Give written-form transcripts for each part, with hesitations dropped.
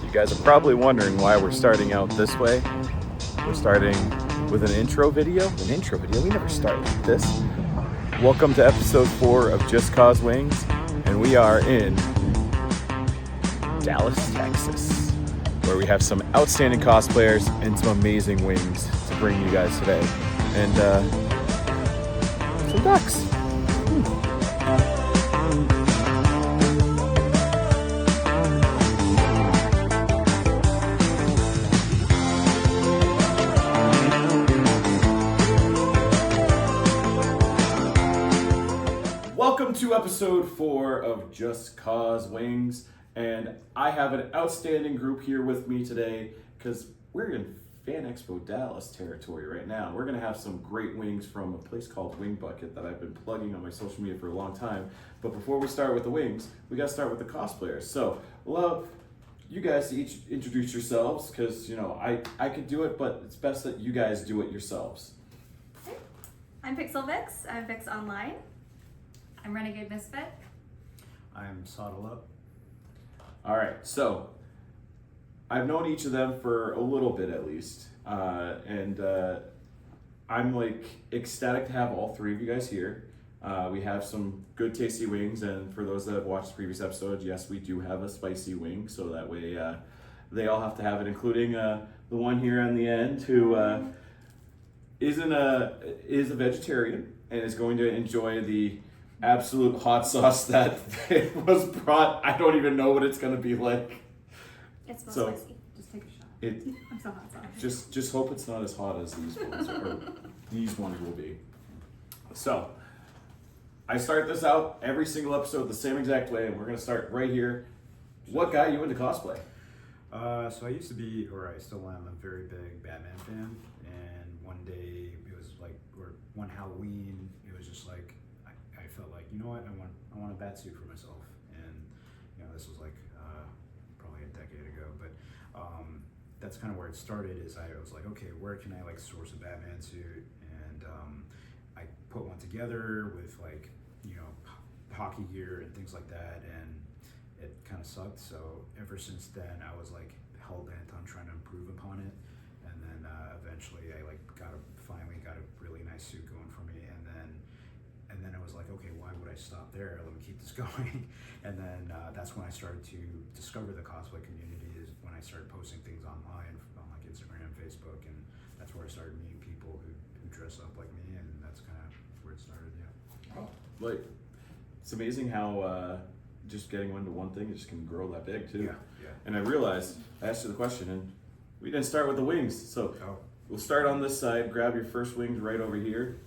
You guys are probably wondering why we're starting out this way. We're starting with an intro video. An intro video? We never start like this. Welcome to episode 4 of Just Cause Wings, and we are in Dallas, Texas, where we have some outstanding cosplayers and some amazing wings to bring you guys today. And some ducks. Welcome to episode 4 of Just Cause Wings, and I have an outstanding group here with me today because we're in Fan Expo Dallas territory right now. We're gonna have some great wings from a place called Wing Bucket that I've been plugging on my social media for a long time. But before we start with the wings, we gotta start with the cosplayers. So, love you guys to each introduce yourselves because, you know, I could do it, but it's best that you guys do it yourselves. I'm Pixelvixx. I'm Vix Online. I'm Renegade Misfit. I'm Saadleup. All right, so I've known each of them for a little bit at least, and I'm like ecstatic to have all three of you guys here. We have some good tasty wings, and for those that have watched the previous episode, yes, we do have a spicy wing, so that way they all have to have it, including the one here on the end who is a vegetarian and is going to enjoy the absolute hot sauce that was brought. I don't even know what it's gonna be like. It smells So- spicy. Just take a shot. I'm so hot sauce. just hope it's not as hot as these ones or these ones will be. So I start this out every single episode the same exact way, and we're gonna start right here. What got you into cosplay? So I used to be, or I still am, a very big Batman fan. And one day it was like, or one Halloween, it was just like, I felt like, you know what, I want a bat suit for myself. And you know, this was like probably a decade ago, but that's kind of where it started. Is I was like, okay, where can I like source a Batman suit? And I put one together with like, you know, hockey gear and things like that, and it kind of sucked. So ever since then, I was like hell bent on trying to improve upon it. And then eventually, I like finally got a really nice suit going for me. And then I was like, okay, why would I stop there? Let me keep this going. And then that's when I started to discover the cosplay community. Is when I started posting things online on like Instagram, Facebook, and that's where I started meeting people who dress up like me, and that's kind of where it started. Yeah. Like, it's amazing how just getting into one thing just can grow that big too. Yeah. And I realized I asked you the question, and we didn't start with the wings. So we'll start on this side. Grab your first wings right over here.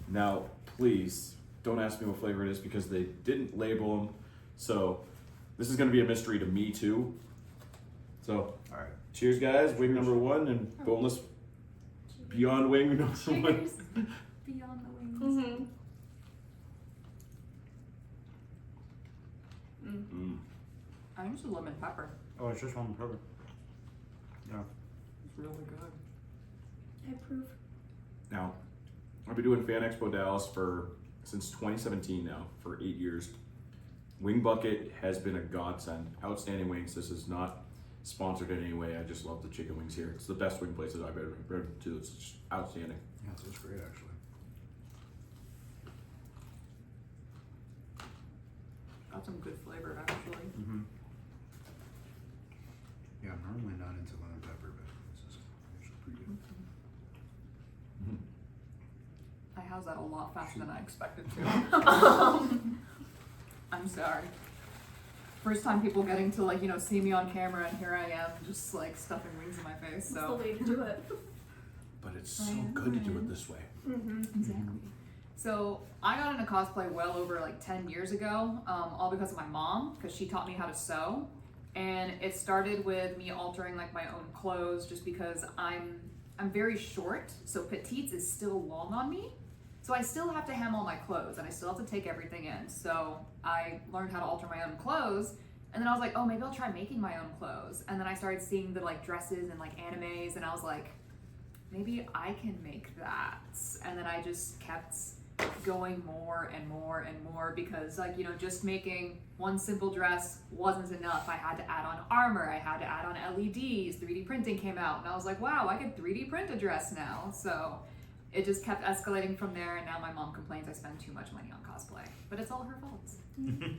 Now, please don't ask me what flavor it is because they didn't label them. So this is going to be a mystery to me too. So, All right. cheers, guys. Wing number 1 and boneless beyond wing number 1. Cheers. Beyond the wings. I use the lemon pepper. Oh, it's just one pepper. Yeah. It's really good. I approve. Now, I've been doing Fan Expo Dallas since 2017 now, for 8 years. Wing Bucket has been a godsend. Outstanding wings. This is not sponsored in any way. I just love the chicken wings here. It's the best wing places I've ever been to. It's just outstanding. Yeah, it's great actually. Got some good flavor actually. Mm-hmm. Yeah, I'm normally not into lemon pepper, but this is actually pretty good. I house that a lot faster than I expected to. I'm sorry. First time people getting to like, you know, see me on camera, and here I am just like stuffing wings in my face. That's the So way to do it. But it's so good to do it this way. exactly. So I got into cosplay well over like 10 years ago, all because of my mom, because she taught me how to sew. And it started with me altering like my own clothes just because I'm very short, so petites is still long on me. So I still have to hem all my clothes and I still have to take everything in. So I learned how to alter my own clothes, and then I was like, oh, maybe I'll try making my own clothes. And then I started seeing the like dresses and like animes, and I was like, maybe I can make that. And then I just kept going more and more and more because like, you know, just making one simple dress wasn't enough. I had to add on armor, I had to add on LEDs, 3D printing came out, and I was like, wow, I could 3D print a dress now. So it just kept escalating from there, and now my mom complains I spend too much money on cosplay. But it's all her fault.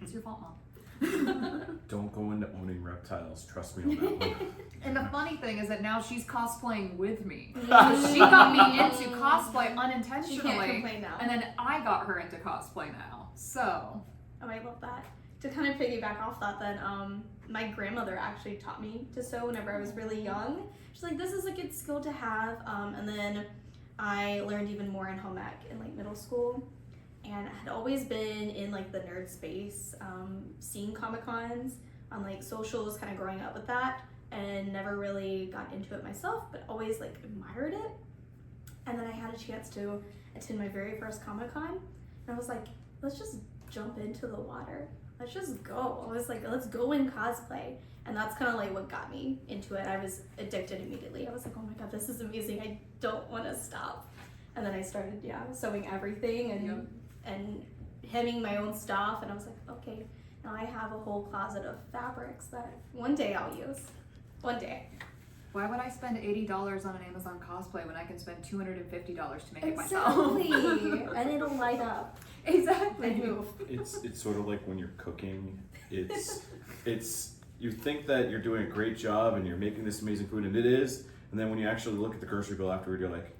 It's your fault, Mom. Don't go into owning reptiles. Trust me on that one. And the funny thing is that now she's cosplaying with me. She got me into cosplay She can't unintentionally, complain now. and then I got her into cosplay now. So, Oh, I love that. To kind of piggyback off that, then my grandmother actually taught me to sew whenever I was really young. She's like, this is a good skill to have. And then I learned even more in home ec in like middle school, and I had always been in like the nerd space, seeing Comic Cons on like socials, kind of growing up with that, and never really got into it myself, but always like admired it. And then I had a chance to attend my very first Comic Con, and I was like, let's just jump into the water. Let's just go. I was like, let's go in cosplay. And that's kind of like what got me into it. I was addicted immediately. I was like, oh my God, this is amazing. I don't want to stop. And then I started, sewing everything and hemming my own stuff. And I was like, okay, now I have a whole closet of fabrics that one day I'll use. One day. why would I spend $80 on an Amazon cosplay when I can spend $250 to make it myself? Exactly. And it'll light up. Exactly. And move. It's sort of like when you're cooking. It's you think that you're doing a great job and you're making this amazing food, and it is. And then when you actually look at the grocery bill afterward, you're like,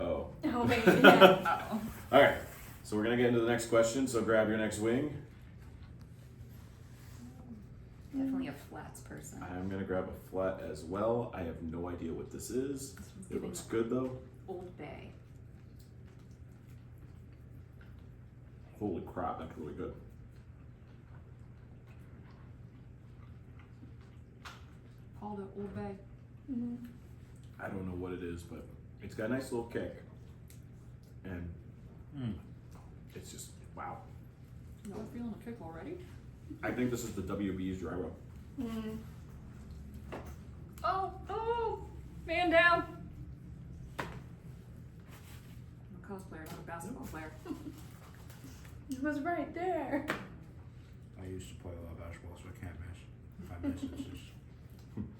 oh. Oh, wait, yeah. Oh. All right. So we're gonna get into the next question. So grab your next wing. Definitely a flats person. I'm gonna grab a flat as well. I have no idea what this is. This one's It giving looks good though. Old Bay. Holy crap, that's really good. Called it Old Bay. Mhm. I don't know what it is, but it's got a nice little kick. And it's just, wow. Y'all feeling a kick already? I think this is the WB's dry rub. Mm. Oh, man down. I'm a cosplayer, not a basketball player. It was right there. I used to play a lot of basketball, so I can't miss. If I miss, it's just,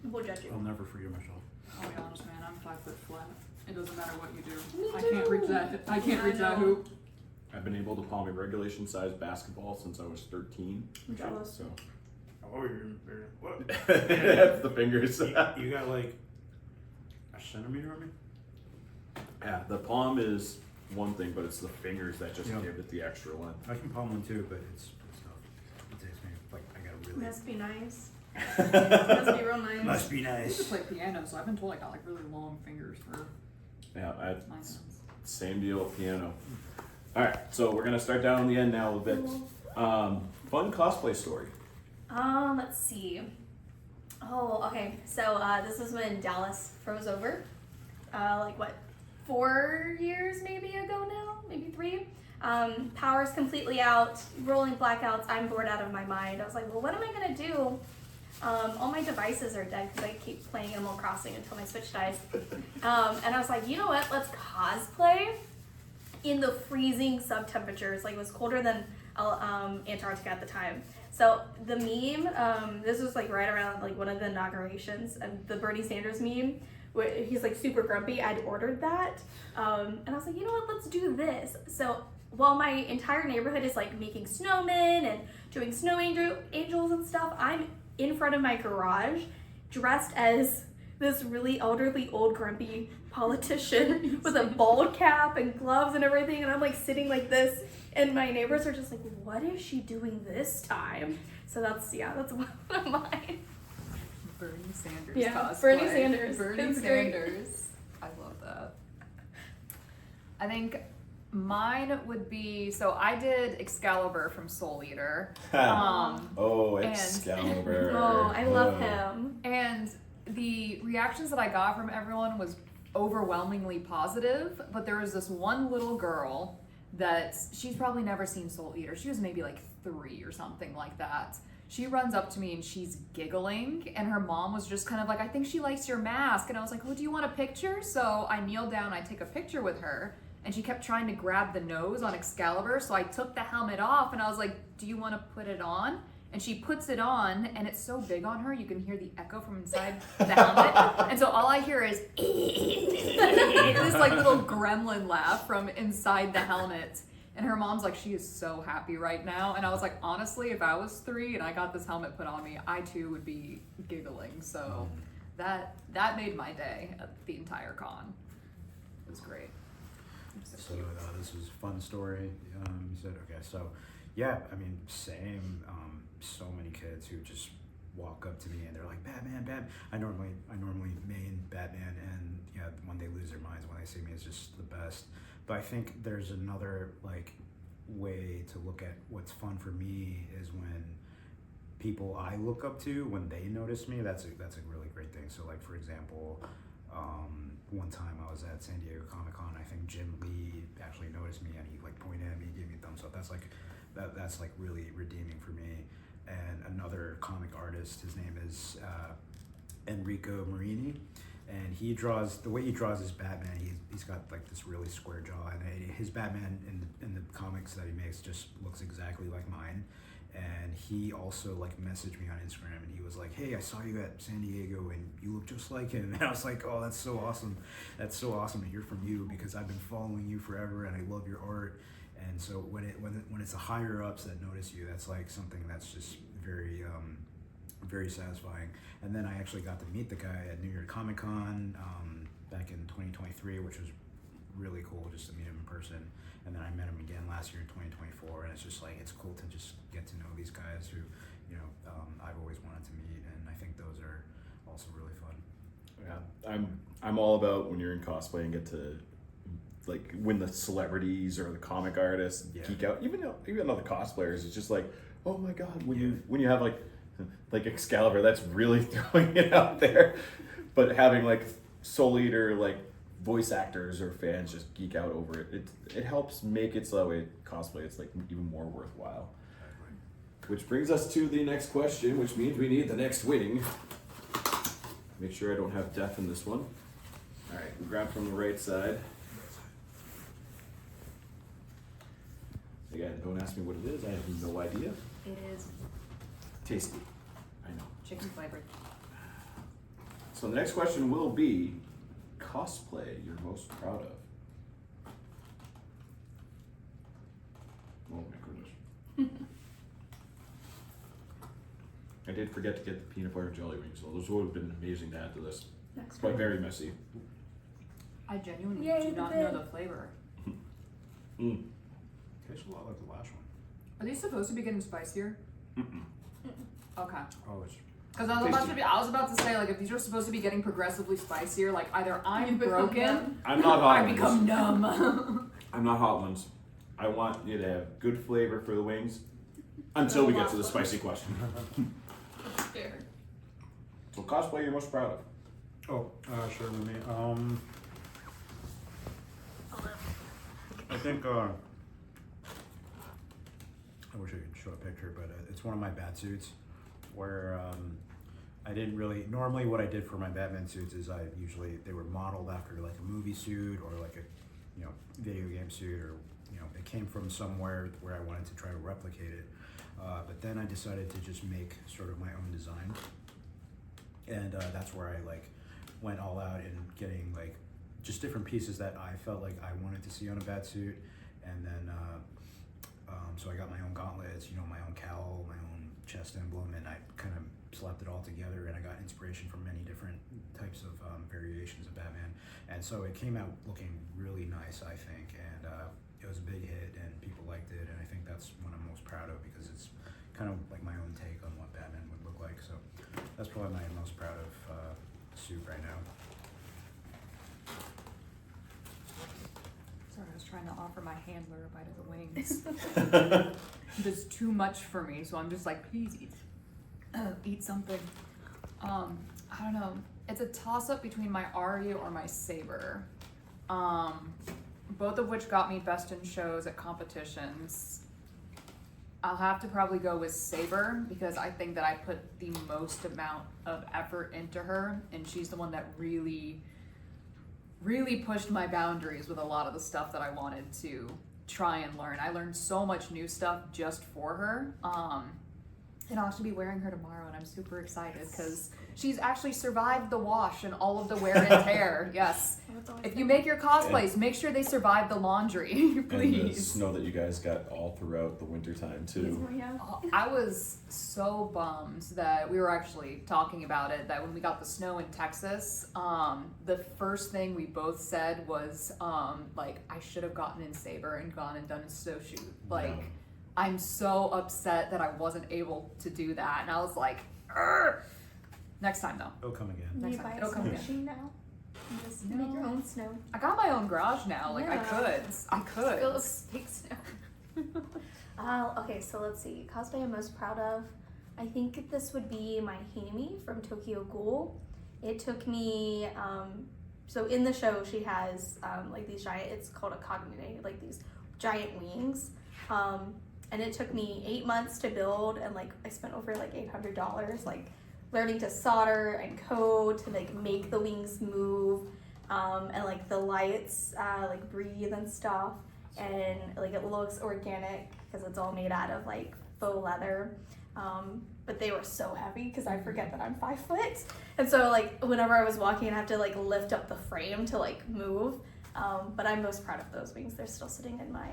We'll judge you. I'll never forgive myself. I'll be honest, man, I'm 5 foot flat. It doesn't matter what you do. Me I can't reach too. that. I can't reach that know. hoop. I've been able to palm a regulation sized basketball since I was 13. I'm jealous. So Oh, you're what? that's the fingers. You got like a centimeter on me? Yeah, the palm is one thing, but it's the fingers that just Yeah. give it the extra length. I can palm one too, but it's tough. It takes me like I gotta really. Must be nice. Must be real nice. Must be I used to nice. play piano, so I've been told I got like really long fingers for Yeah, my hands. same deal with piano. All right, so we're gonna start down the end now a bit. Fun cosplay story. Let's see. Oh, okay. So this was when Dallas froze over. Like what, 4 years maybe ago now? Maybe 3. Power's completely out, rolling blackouts. I'm bored out of my mind. I was like, well, what am I gonna do? All my devices are dead because I keep playing Animal Crossing until my Switch dies. And I was like, you know what? Let's cosplay in the freezing sub-temperatures. Like it was colder than Antarctica at the time. So the meme, this was like right around like one of the inaugurations, and the Bernie Sanders meme, where he's like super grumpy. I'd ordered that, and I was like, you know what? Let's do this. So while my entire neighborhood is like making snowmen and doing snow angels and stuff, I'm in front of my garage, dressed as this really elderly, old, grumpy politician with a bald cap and gloves and everything, and I'm like sitting like this, and my neighbors are just like, what is she doing this time? So that's one of mine. Bernie Sanders Yeah, cosplay. Bernie Sanders. Bernie It's great. Sanders. I love that. I think mine would be, so I did Excalibur from Soul Eater. Oh, and- Excalibur. Oh, I love him. And the reactions that I got from everyone was overwhelmingly positive, but there was this one little girl that she's probably never seen Soul Eater. She was maybe like 3 or something like that. She runs up to me and she's giggling, and her mom was just kind of like, I think she likes your mask. And I was like, oh, do you want a picture? So I kneel down, I take a picture with her, and she kept trying to grab the nose on Excalibur, so I took the helmet off and I was like, do you want to put it on? And she puts it on, and it's so big on her, you can hear the echo from inside the helmet. And so all I hear is this like little gremlin laugh from inside the helmet. And her mom's like, she is so happy right now. And I was like, honestly, if I was 3 and I got this helmet put on me, I too would be giggling. So that made my day at the entire con. It was great. So this was a fun story. You said, okay, so yeah, I mean, same. So many kids who just walk up to me and they're like, Batman, Batman. I normally main Batman, and yeah, when they lose their minds when they see me, it's just the best. But I think there's another like way to look at what's fun for me is when people I look up to, when they notice me, that's a really great thing. So like, for example, one time I was at San Diego Comic-Con, I think Jim Lee actually noticed me and he like pointed at me, gave me a thumbs up. That's like really redeeming for me. And another comic artist, his name is Enrico Marini, and the way he draws his Batman, he's got like this really square jaw, and his Batman in the comics that he makes just looks exactly like mine. And he also like messaged me on Instagram, and he was like, hey, I saw you at San Diego and you look just like him. And I was like, oh, that's so awesome. That's so awesome to hear from you, because I've been following you forever and I love your art. And so when it's the higher ups that notice you, that's like something that's just very very satisfying. And then I actually got to meet the guy at New York Comic Con back in 2023, which was really cool just to meet him in person. And then I met him again last year in 2024, and it's just like, it's cool to just get to know these guys who, you know, I've always wanted to meet, and I think those are also really fun. Yeah, I'm all about when you're in cosplay and get to like when the celebrities or the comic artists geek out. Even though the cosplayers, it's just like, oh my god, when you have like Excalibur, that's really throwing it out there. But having like Soul Eater, like voice actors or fans just geek out over it, it helps make it so that way cosplay it's like even more worthwhile. Which brings us to the next question, which means we need the next wing. Make sure I don't have death in this one. All right, we grab from the right side. Again, don't ask me what it is. I have no idea. It is Tasty. I know. chicken flavored. So the next question will be cosplay you're most proud of. Oh my goodness. I did forget to get the peanut butter jelly wings, so those would have been amazing to add to this. Next But one. very messy. I genuinely Yay, do not the know bit. the flavor. Mm. Tastes a lot like the last one. Are these supposed to be getting spicier? Mm-mm. Okay. Oh, it's Because I was about to say, like, if these are supposed to be getting progressively spicier, like either I'm broken I'm not or hot I ones. become numb. I'm not hot ones. I want you to have good flavor for the wings until we get to the spicy question. Fair. So cosplay you're most proud of. Oh, sure with me. I think I wish I could show a picture, but it's one of my bat suits where I didn't really, normally what I did for my Batman suits is they were modeled after like a movie suit or like a, you know, video game suit, or, you know, it came from somewhere where I wanted to try to replicate it. But then I decided to just make sort of my own design. And that's where I like went all out in getting like just different pieces that I felt like I wanted to see on a bat suit. And then, so I got my own gauntlets, you know, my own cowl, my own chest emblem, and I kind of slapped it all together, and I got inspiration from many different types of variations of Batman. And so it came out looking really nice, I think, and it was a big hit and people liked it, and I think that's what I'm most proud of because it's kind of like my own take on what Batman would look like. So that's probably my most proud of suit right now. Sorry, I was trying to offer my handler a bite of the wings. There's too much for me, so I'm just like, please eat something. I don't know. It's a toss-up between my Arya or my Saber. Both of which got me best in shows at competitions. I'll have to probably go with Saber because I think that I put the most amount of effort into her, and she's the one that really really pushed my boundaries with a lot of the stuff that I wanted to try and learn. I learned so much new stuff just for her. And I'll actually be wearing her tomorrow, and I'm super excited because she's actually survived the wash and all of the wear and tear. Yes. If you make your cosplays, make sure they survive the laundry, And the please. snow that you guys got all throughout the winter time too. Yeah. I was so bummed that we were actually talking about it, that when we got the snow in Texas, the first thing we both said was, like, I should have gotten in Saber and gone and done a snowshoe. Like, Yeah. I'm so upset that I wasn't able to do that. And I was like, "Urgh." Next time though. It'll come again. You Next buy time. a It'll snow come again. machine now. And just make your own snow. I got my own garage now. Like, Yeah. I could. Fill up fake snow. Okay, so let's see. Cosplay I'm most proud of. I think this would be my Himi from Tokyo Ghoul. It took me, so in the show she has like these giant, it's called a cognate, like these giant wings. And it took me 8 months to build, and like I spent over like $800 like learning to solder and code to like make the wings move, and like the lights like breathe and stuff, and like it looks organic because it's all made out of like faux leather. But they were so heavy because I forget that I'm 5 foot, and so like whenever I was walking I have to like lift up the frame to like move. But I'm most proud of those wings. They're still sitting in my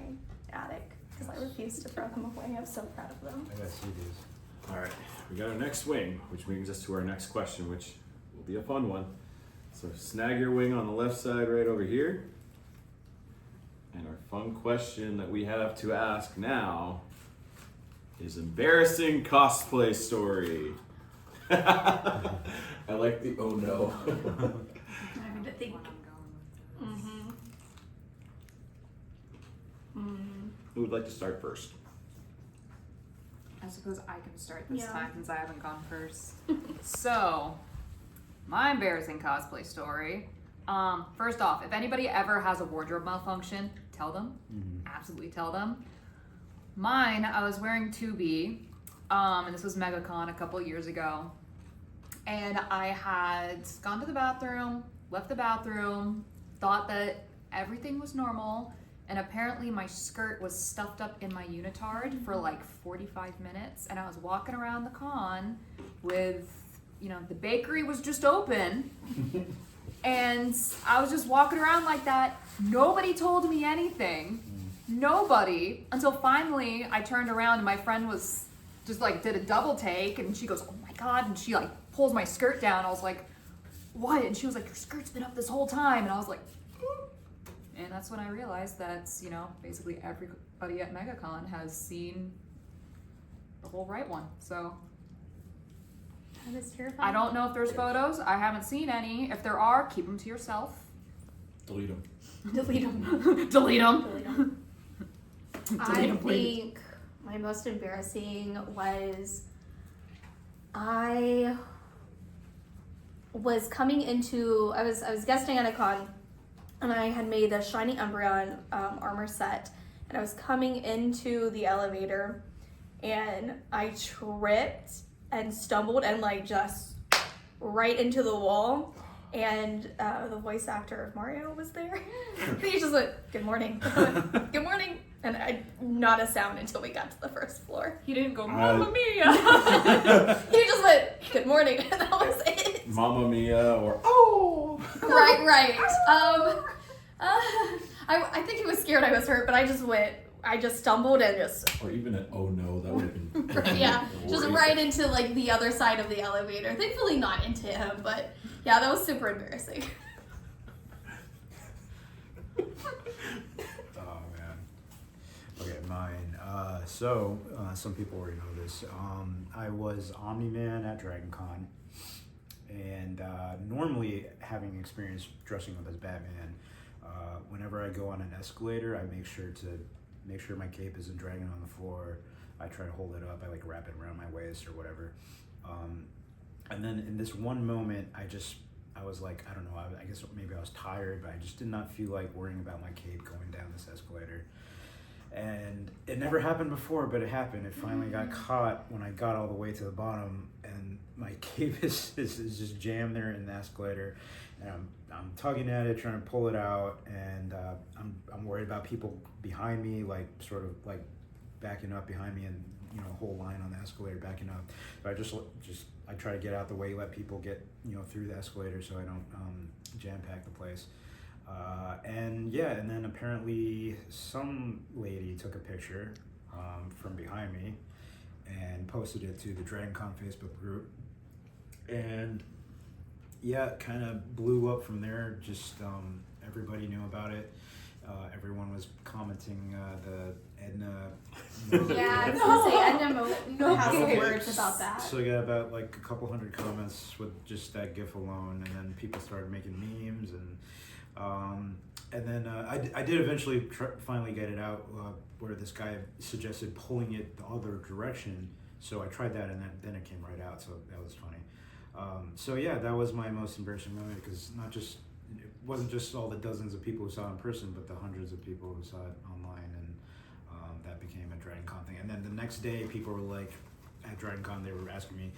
attic because I refuse to throw them away. I'm so proud of them. I gotta see these. All right, we got our next wing, which brings us to our next question, which will be a fun one. So snag your wing on the left side right over here. And our fun question that we have to ask now is embarrassing cosplay story. I like the oh no. I'm having to think. Who would like to start first? I suppose I can start this Yeah. time since I haven't gone first. So, my embarrassing cosplay story. First off, if anybody ever has a wardrobe malfunction, tell them. Absolutely tell them. Mine, I was wearing 2B, and this was MegaCon a couple years ago. And I had gone to the bathroom, left the bathroom, thought that everything was normal. And apparently my skirt was stuffed up in my unitard for like 45 minutes. And I was walking around the con with, you know, the bakery was just open. And I was just walking around like that. Nobody told me anything. Nobody. Until finally I turned around and my friend was just like, did a double take. And she goes, oh my God. And she like pulls my skirt down. I was like, what? And she was like, your skirt's been up this whole time. And I was like, and that's when I realized that, you know, basically everybody at MegaCon has seen the whole right one. So That is terrifying. I don't know if there's photos. I haven't seen any. If there are, keep them to yourself. Delete them. Delete them. Delete them. Delete them. I think my most embarrassing was I was coming into, I was guesting at a con, and I had made a shiny Umbreon armor set, and I was coming into the elevator, and I tripped and stumbled and like just right into the wall, and the voice actor of Mario was there. He just went, good morning. Good morning. And not a sound until we got to the first floor. He didn't go, Mamma Mia. He just went, good morning, and that was it. Mamma Mia or oh. Right. I think he was scared I was hurt, but I just stumbled and just, Or even an oh no, that would have been yeah, just worse. right into like the other side of the elevator. Thankfully not into him, but yeah, that was super embarrassing. Oh man. Okay, mine. So some people already know this. I was Omni-Man at DragonCon, and normally, having experience dressing up as Batman, whenever I go on an escalator, I make sure my cape isn't dragging on the floor. I try to hold it up. I like wrap it around my waist or whatever. And then in this one moment, I was like, I don't know, I guess maybe I was tired, but I just did not feel like worrying about my cape going down this escalator. And it never happened before, but it happened. It finally got caught when I got all the way to the bottom, and my cape is just jammed there in the escalator, and I'm tugging at it, trying to pull it out, and I'm worried about people behind me, like sort of like backing up behind me, and you know, a whole line on the escalator backing up. So I try to get out the way, let people get, you know, through the escalator so I don't jam pack the place. And then apparently some lady took a picture from behind me and posted it to the DragonCon Facebook group, and yeah, it kind of blew up from there. Just everybody knew about it. Everyone was commenting the Edna. Yeah, I was gonna say Edna has some words about that. So I got about like a couple hundred comments with just that GIF alone, and then people started making memes, and then I did eventually finally get it out where this guy suggested pulling it the other direction. So I tried that, and then it came right out. So that was funny. So yeah, that was my most embarrassing moment, because it wasn't just all the dozens of people who saw it in person, but the hundreds of people who saw it online, and that became a DragonCon thing. And then the next day, people were like, at DragonCon, they were asking me,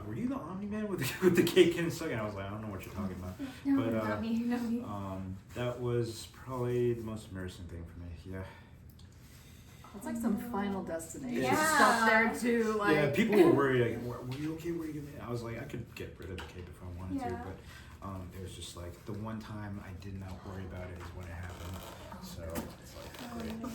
were you the Omni-Man with the cake and stuff? And I was like, I don't know what you're talking about. No, But not me, not me. that was probably the most embarrassing thing for me. Yeah. It's like some Final Destination Yeah. stuff there too. Like, Yeah, people were worried. Like, were you okay? Were you gonna? I was like, I could get rid of the cape if I wanted to, Yeah. but it was just like the one time I did not worry about it is when it happened. So it's like, great.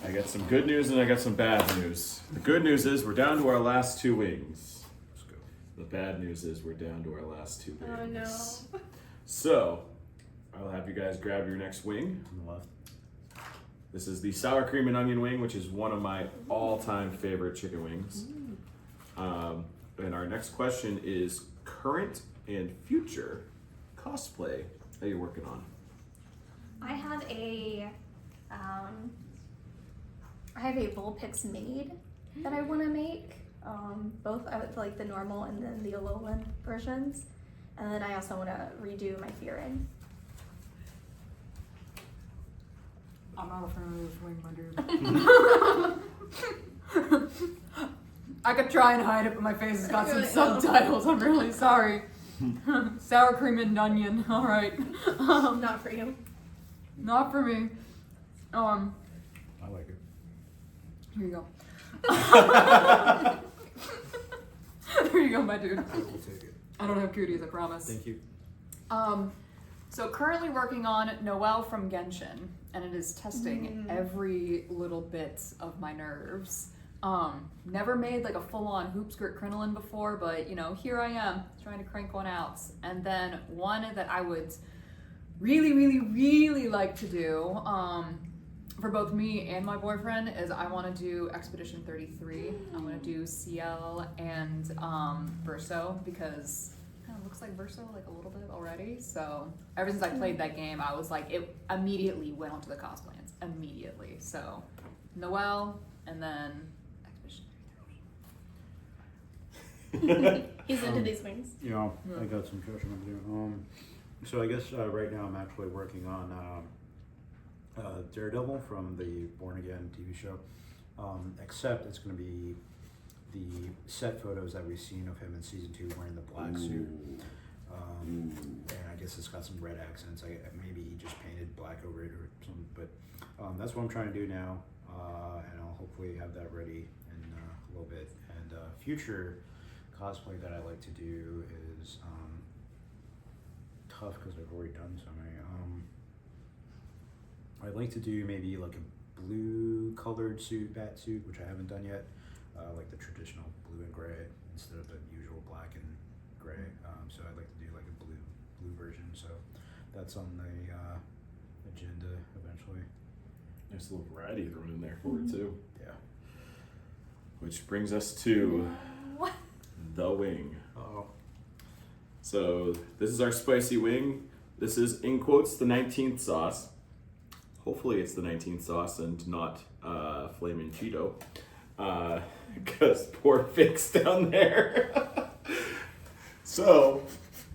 I got some good news and I got some bad news. The good news is we're down to our last 2 wings. Let's go. The bad news is we're down to our last 2 wings. Oh no. So, I'll have you guys grab your next wing. On the left. This is the sour cream and onion wing, which is one of my all-time favorite chicken wings. And our next question is current and future cosplay that you're working on. I have a Vulpix made that I want to make. Both I would like the normal and then the Alolan versions, and then I also want to redo my Fearin. I'm not a fan of this wing, my dude. I could try and hide it, but my face has got some subtitles. I'm really sorry. Sour cream and onion. All right. Not for you. Not for me. I like it. Here you go. There you go, my dude. I will take it. I don't have cooties, I promise. Thank you. So currently working on Noelle from Genshin, and it is testing every little bit of my nerves. Never made like a full-on hoop skirt crinoline before, but you know, here I am trying to crank one out. And then one that I would really, really, really like to do, for both me and my boyfriend, is I want to do Expedition 33. I want to do CL and Verso, because it kind of looks like Verso like a little bit already. So ever since I played that game, I was like, it immediately went onto the cosplans, immediately. So Noelle, and then Expedition 33. He's into these wings. You know, I got some catching up to do. So I guess right now I'm actually working on Daredevil from the Born Again TV show. Except it's going to be the set photos that we've seen of him in season 2 wearing the black suit. And I guess it's got some red accents. Maybe he just painted black over it or something. But that's what I'm trying to do now. And I'll hopefully have that ready in a little bit. And future cosplay that I like to do is tough because I've already done so many. I'd like to do maybe like a blue colored bat suit, which I haven't done yet, like the traditional blue and gray instead of the usual black and gray. So I'd like to do like a blue version. So that's on the agenda eventually. There's a little variety thrown in there for it too. Yeah. Which brings us to the wing. Oh. So this is our spicy wing. This is, in quotes, the 19th sauce. Hopefully it's the 19th sauce and not Flamin' Cheeto. Because poor Fix down there. So,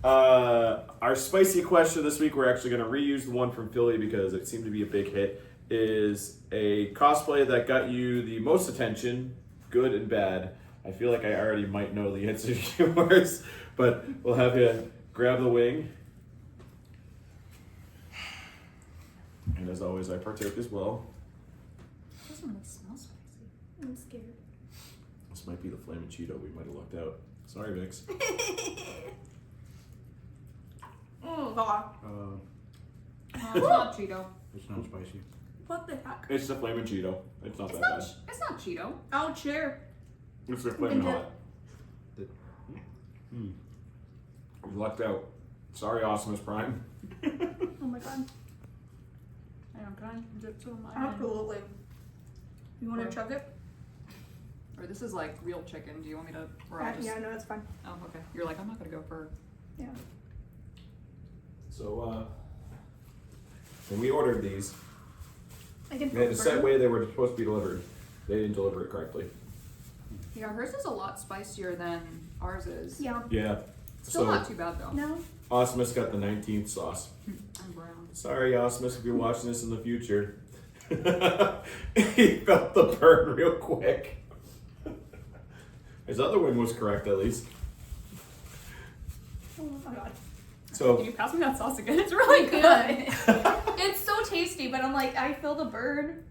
our spicy question this week, we're actually going to reuse the one from Philly because it seemed to be a big hit, is a cosplay that got you the most attention, good and bad, I feel like I already might know the answer to yours, but we'll have you grab the wing. And as always, I partake as well. It doesn't really smell spicy. I'm scared. This might be the flaming Cheeto we might have looked out. Sorry, Vix. Oh god. It's not Cheeto. It's not spicy. What the heck? It's the flaming Cheeto. It's not It's that not. bad. It's not Cheeto. I'll cheer. It's the flaming hot. Hmm. You lucked out. Sorry, Awesomeness Prime. Oh my god. Hang on, can I dip some of mine? Absolutely. You want Or- to chug it? Or this is like real chicken. Do you want me to? Or I'll just, Yeah, no, it's fine. Oh, okay. You're like, I'm not gonna go for. Yeah. So, when we ordered these, I can they had a feel set burn. way they were supposed to be delivered. They didn't deliver it correctly. Yeah, hers is a lot spicier than ours is. Yeah. Yeah. Still So, not too bad though. No. Awesomeness got the 19th sauce. I'm brown. Sorry, Awesomeness, if you're watching this in the future. He felt the burn real quick. His other one was correct, at least. Oh my god. Can So, you pass me that sauce again? It's really good. It's so tasty, but I'm like, I feel the burn.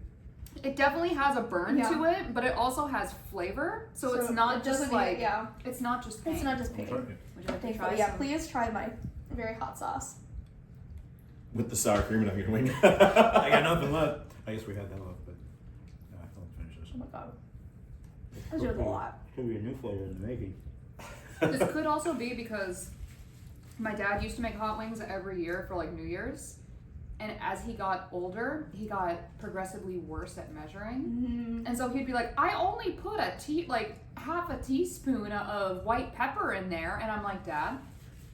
It definitely has a burn Yeah. to it, but it also has flavor. So it's not it just doesn't like yeah. it's not just pain. It's not just pain. Would you like to Thankfully, try yeah. some? Please try my very hot sauce. with the sour cream and onion wing. I got nothing left. I guess we had that left, but I'll finish this. Oh my god. This was a lot. Could be a new flavor in the making. This could also be because my dad used to make hot wings every year for like New Year's. And as he got older, he got progressively worse at measuring. Mm-hmm. And so he'd be like, I only put half a teaspoon of white pepper in there. And I'm like, Dad,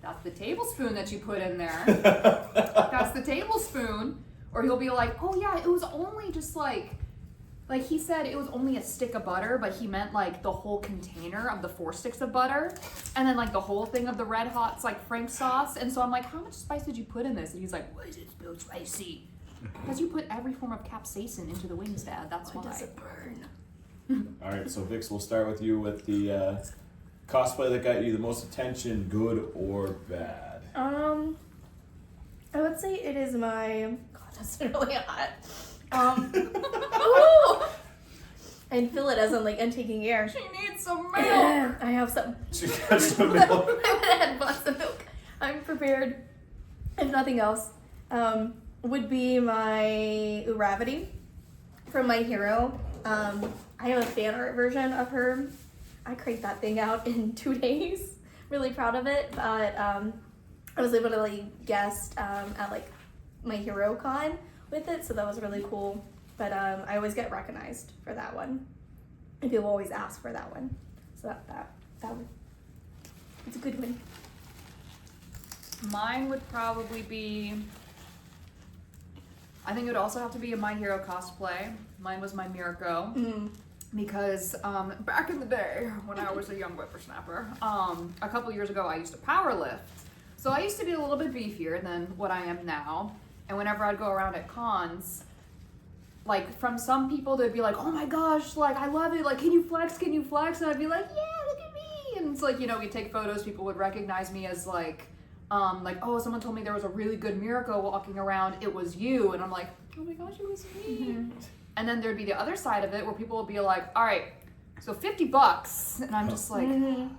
that's the tablespoon that you put in there. That's the tablespoon. Or he'll be like, oh yeah, it was only just like he said it was only a stick of butter, but he meant like the whole container of the 4 sticks of butter. And then like the whole thing of the Red Hot's like Frank sauce. And so I'm like, how much spice did you put in this? And he's like, why is it so spicy? Because you put every form of capsaicin into the wings, Dad. That's why. Does it burn? Alright, so Vix, we'll start with you with the cosplay that got you the most attention, good or bad. I would say it is my. God, that's really hot. Ooh! I can feel it as I'm like taking air. She needs some milk. I have some. She got some milk. I went ahead and bought some milk. I'm prepared. If nothing else, would be my Uravity from My Hero. I have a fan art version of her. I cranked that thing out in 2 days. Really proud of it, but I was able to like guest at like My Hero Con with it, so that was really cool. But I always get recognized for that one, and people always ask for that one. So that one, it's a good one. Mine would probably be. I think it would also have to be a My Hero cosplay. Mine was my Mirko. Because back in the day when I was a young whippersnapper, a couple years ago I used to power lift. So I used to be a little bit beefier than what I am now. And whenever I'd go around at cons, like from some people they'd be like, oh my gosh, like I love it, like can you flex? And I'd be like, yeah, look at me. And it's like, we'd take photos, people would recognize me as like, oh, someone told me there was a really good Mirko walking around, it was you. And I'm like, oh my gosh, it was me. And then there'd be the other side of it where people would be like, all right, so $50. And I'm just like, and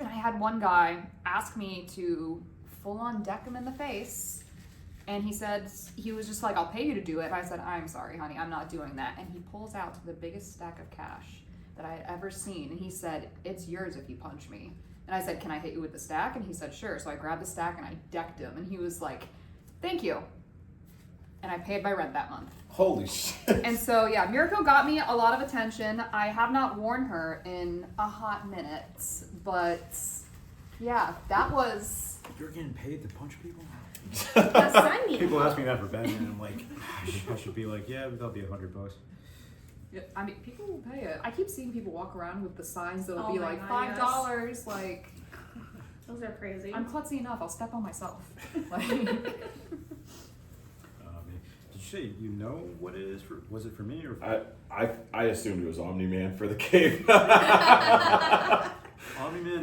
I had one guy ask me to full on deck him in the face. And he said, he was just like, I'll pay you to do it. And I said, I'm sorry, honey, I'm not doing that. And he pulls out the biggest stack of cash that I had ever seen. And he said, it's yours if you punch me. And I said, can I hit you with the stack? And he said, sure. So I grabbed the stack and I decked him. And he was like, thank you. And I paid my rent that month. Holy shit. And so, yeah, Mirko got me a lot of attention. I have not worn her in a hot minute, but yeah, that was... You're getting paid to punch people? Yes, I mean. People ask me that for Batman, and I'm like, I should be like, yeah, but that'll be $100. Yeah, I mean, people will pay it. I keep seeing people walk around with the signs that'll Oh be my like God, $5, like, Those are crazy. I'm klutzy enough, I'll step on myself. Like, Did you say you know what it is for? Was it for me or? For I assumed it was Omni-Man for the cave. Omni-Man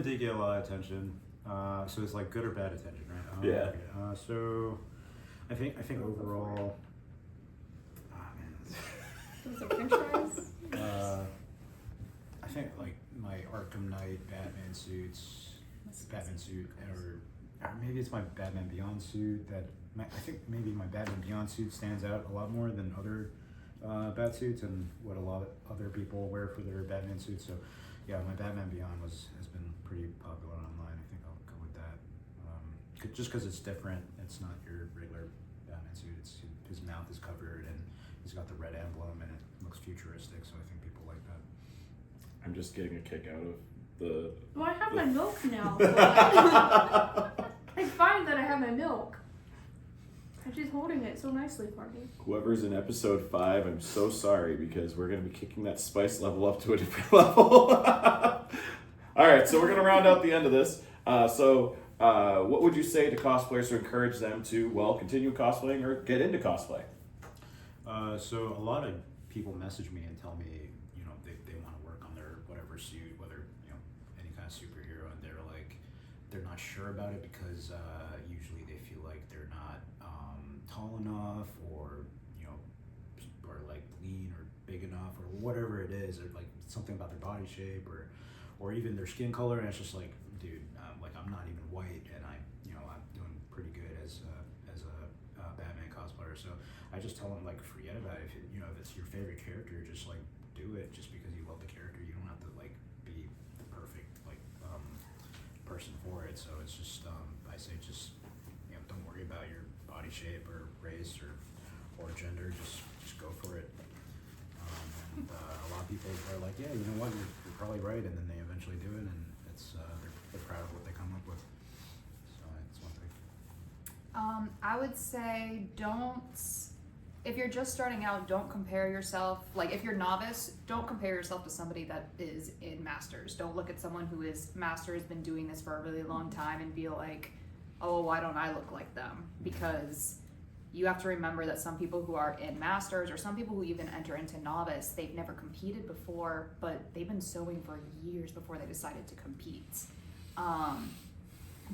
did get a lot of attention. So it's like good or bad attention, right? Yeah. Okay. So I think overall. Was it French fries? I think like my Arkham Knight Batman suit, or maybe it's my Batman Beyond suit I think maybe my Batman Beyond suit stands out a lot more than other bat suits and what a lot of other people wear for their Batman suits. So yeah, my Batman Beyond has been pretty popular online. I think I'll go with that. Just because it's different. It's not your regular Batman suit. His mouth is covered and he's got the red emblem and it looks futuristic. So I think people like that. I'm just getting a kick out of the. Well, I have my milk now. It's fine that I have my milk. And she's holding it so nicely for me. Whoever's in episode 5, I'm so sorry because we're going to be kicking that spice level up to a different level. All right, so we're going to round out the end of this. What would you say to cosplayers to encourage them to, well, continue cosplaying or get into cosplay? So a lot of people message me and tell me, they want to work on their whatever suit, whether, any kind of superhero, and they're not sure about it because usually they feel like they're not tall enough or like lean or big enough or whatever it is, or like something about their body shape or even their skin color, and it's just like, dude, I'm not even white and I'm doing pretty good as a Batman cosplayer. So I just tell them, like, forget about it. If it's your favorite character, just like do it just because you love the character. You don't have to like be the perfect person for it. So it's just I say just don't worry about your body shape or race or gender. Just go for it. A lot of people are like, yeah, you know what, you're probably right, and then they eventually do it, and it's they're proud of what they come up with. So it's one thing. I would say if you're just starting out, don't compare yourself. Like, if you're novice, don't compare yourself to somebody that is in Masters. Don't look at someone who is Masters, been doing this for a really long time, and be like, oh, why don't I look like them? Because you have to remember that some people who are in Masters, or some people who even enter into Novice, they've never competed before, but they've been sewing for years before they decided to compete.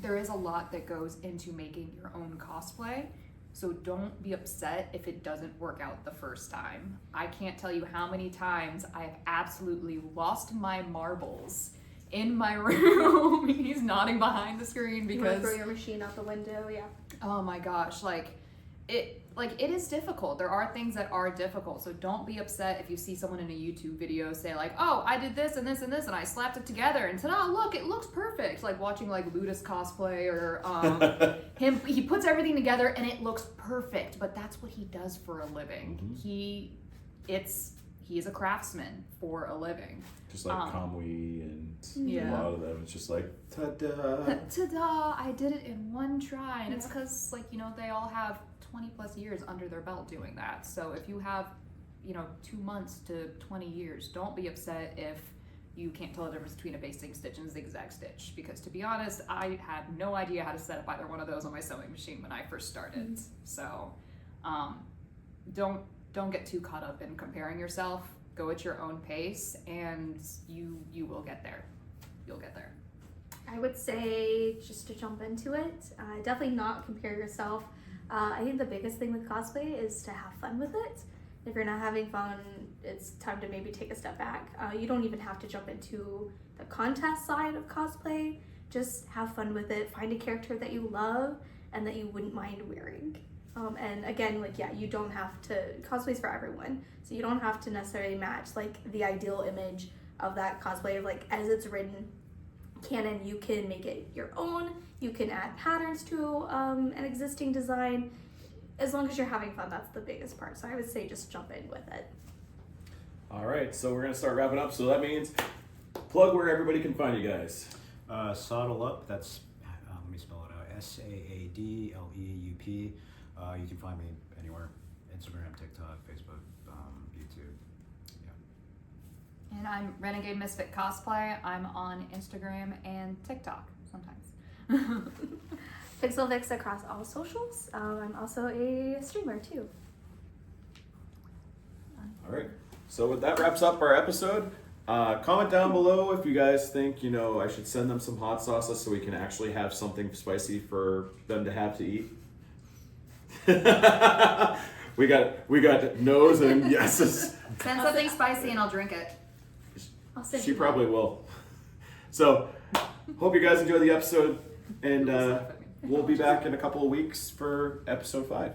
There is a lot that goes into making your own cosplay, so don't be upset if it doesn't work out the first time. I can't tell you how many times I've absolutely lost my marbles in my room. He's nodding behind the screen because... You want to throw your machine out the window, yeah. Oh my gosh, it is difficult. There are things that are difficult, so don't be upset if you see someone in a YouTube video say like, oh, I did this and this and this and I slapped it together and ta-da, look, it looks perfect. Like watching like Ludus cosplay or he puts everything together and it looks perfect, but that's what he does for a living. Mm-hmm. He is a craftsman for a living. Just like Kamui and yeah. a lot of them, it's just like, ta-da! Ta-da! I did it in one try, and it's because they all have 20 plus years under their belt doing that. So if you have 2 months to 20 years, don't be upset if you can't tell the difference between a basting stitch and a zigzag stitch, because to be honest, I had no idea how to set up either one of those on my sewing machine when I first started. So don't get too caught up in comparing yourself. Go at your own pace, and you will get there. You'll get there. I would say, just to jump into it, definitely not compare yourself. I think the biggest thing with cosplay is to have fun with it. If you're not having fun, it's time to maybe take a step back. You don't even have to jump into the contest side of cosplay. Just have fun with it. Find a character that you love and that you wouldn't mind wearing. And again, you don't have to, cosplay's for everyone. So you don't have to necessarily match the ideal image of that cosplay, as it's written canon. You can make it your own. You can add patterns to an existing design. As long as you're having fun, that's the biggest part. So I would say just jump in with it. All right, so we're gonna start wrapping up. So that means plug where everybody can find you guys. Saadleup, that's, let me spell it out, Saadleup. You can find me anywhere, Instagram, TikTok, Facebook, YouTube. Yeah. And I'm Renegade Misfit Cosplay. I'm on Instagram and TikTok sometimes. Pixelvixx across all socials. I'm also a streamer too. All right. So that wraps up our episode. Comment down below if you guys think, you know, I should send them some hot sauces so we can actually have something spicy for them to have to eat. we got no's and yeses. Send something spicy and I'll drink it. I'll send She you probably will. So, hope you guys enjoy the episode, and we'll be back in a couple of weeks for episode 5.